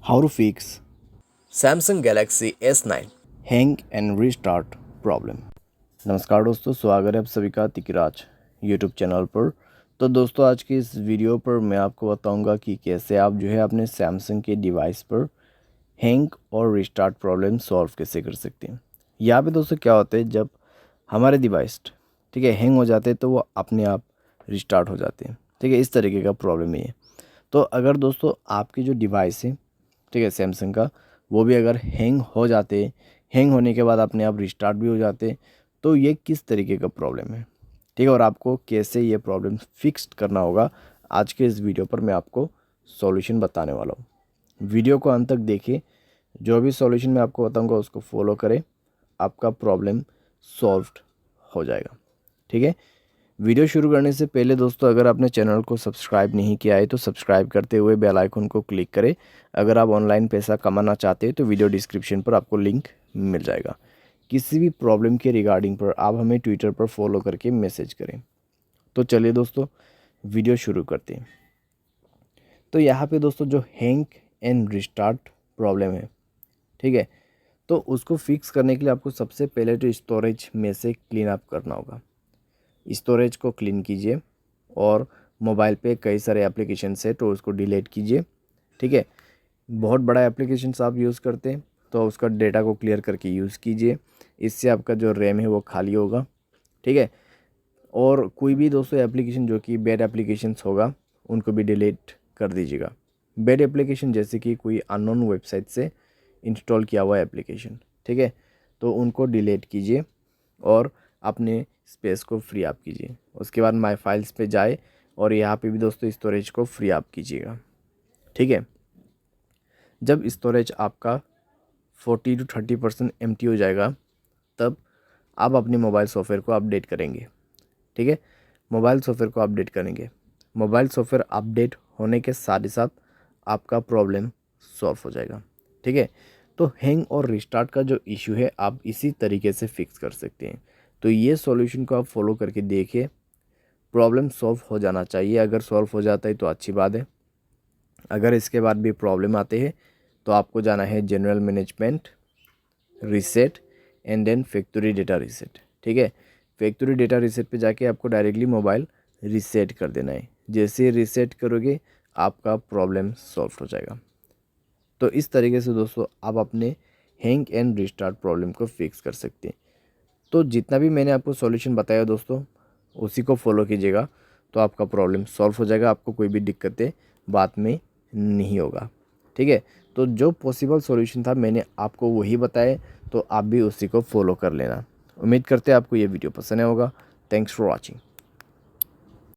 How to fix Samsung Galaxy S9। Hang and restart problem. नमस्कार दोस्तों, स्वागत है आप सभी का तिकराज यूट्यूब चैनल पर। तो दोस्तों, आज की इस वीडियो पर मैं आपको बताऊंगा कि कैसे आप जो है अपने सैमसंग के डिवाइस पर हैंग और रीस्टार्ट प्रॉब्लम सॉल्व कैसे कर सकते हैं। यहाँ पे दोस्तों क्या होता है, जब हमारे डिवाइस ठीक है हैंग हो जाते हैं तो वो अपने आप रिस्टार्ट हो जाते हैं। ठीक है, इस तरीके का प्रॉब्लम है ये। तो अगर दोस्तों आपकी जो डिवाइस है, ठीक है सैमसंग का, वो भी अगर हैंग हो जाते, हैंग होने के बाद अपने आप रिस्टार्ट भी हो जाते, तो ये किस तरीके का प्रॉब्लम है, ठीक है, और आपको कैसे ये प्रॉब्लम फिक्स करना होगा, आज के इस वीडियो पर मैं आपको सॉल्यूशन बताने वाला हूँ। वीडियो को अंत तक देखिए, जो भी सॉल्यूशन मैं आपको बताऊँगा उसको फॉलो करें, आपका प्रॉब्लम सॉल्व हो जाएगा। ठीक है, वीडियो शुरू करने से पहले दोस्तों, अगर आपने चैनल को सब्सक्राइब नहीं किया है तो सब्सक्राइब करते हुए बेल आइकन को क्लिक करें। अगर आप ऑनलाइन पैसा कमाना चाहते हैं तो वीडियो डिस्क्रिप्शन पर आपको लिंक मिल जाएगा। किसी भी प्रॉब्लम के रिगार्डिंग पर आप हमें ट्विटर पर फॉलो करके मैसेज करें। तो चलिए दोस्तों, वीडियो शुरू करते हैं। तो यहाँ पे दोस्तों जो हैंग एंड रिस्टार्ट प्रॉब्लम है, ठीक है, तो उसको फिक्स करने के लिए आपको सबसे पहले तो स्टोरेज में से क्लीन अप करना होगा। स्टोरेज को क्लीन कीजिए और मोबाइल पे कई सारे एप्लीकेशंस है तो उसको डिलीट कीजिए। ठीक है, बहुत बड़ा एप्लीकेशंस आप यूज़ करते हैं तो उसका डेटा को क्लियर करके यूज़ कीजिए। इससे आपका जो रैम है वो खाली होगा। ठीक है, और कोई भी दोस्तों एप्लीकेशन जो कि बैड एप्लीकेशंस होगा उनको भी डिलीट कर दीजिएगा। बैड एप्लीकेशन जैसे कि कोई अननोन वेबसाइट से इंस्टॉल किया हुआ एप्लीकेशन, ठीक है, तो उनको डिलीट कीजिए और अपने स्पेस को फ्री अप कीजिए। उसके बाद माय फाइल्स पे जाए और यहाँ पे भी दोस्तों स्टोरेज को फ्री अप कीजिएगा। ठीक है, जब स्टोरेज आपका 40 to 30% एम्प्टी हो जाएगा, तब आप अपने मोबाइल सॉफ्टवेयर को अपडेट करेंगे। ठीक है, मोबाइल सॉफ्टवेयर को अपडेट करेंगे। मोबाइल सॉफ्टवेयर अपडेट होने के साथ ही साथ आपका प्रॉब्लम सॉल्व हो जाएगा। ठीक है, तो हैंग और रिस्टार्ट का जो इशू है आप इसी तरीके से फिक्स कर सकते हैं। तो ये सॉल्यूशन को आप फॉलो करके देखिए, प्रॉब्लम सॉल्व हो जाना चाहिए। अगर सॉल्व हो जाता है तो अच्छी बात है। अगर इसके बाद भी प्रॉब्लम आते हैं तो आपको जाना है general management, reset and then factory data reset. ठीक है, फैक्ट्री डेटा रीसेट पे जाके आपको डायरेक्टली मोबाइल रीसेट कर देना है। जैसे ही रीसेट करोगे आपका प्रॉब्लम सॉल्व हो जाएगा। तो इस तरीके से दोस्तों आप अपने हैंग एंड रिस्टार्ट प्रॉब्लम को फिक्स कर सकते हैं। तो जितना भी मैंने आपको सॉल्यूशन बताया दोस्तों, उसी को फॉलो कीजिएगा तो आपका प्रॉब्लम सॉल्व हो जाएगा। आपको कोई भी दिक्कतें बाद में नहीं होगा। ठीक है, तो जो पॉसिबल सॉल्यूशन था मैंने आपको वही बताया, तो आप भी उसी को फॉलो कर लेना। उम्मीद करते हैं आपको ये वीडियो पसंद आया होगा। Thanks for watching.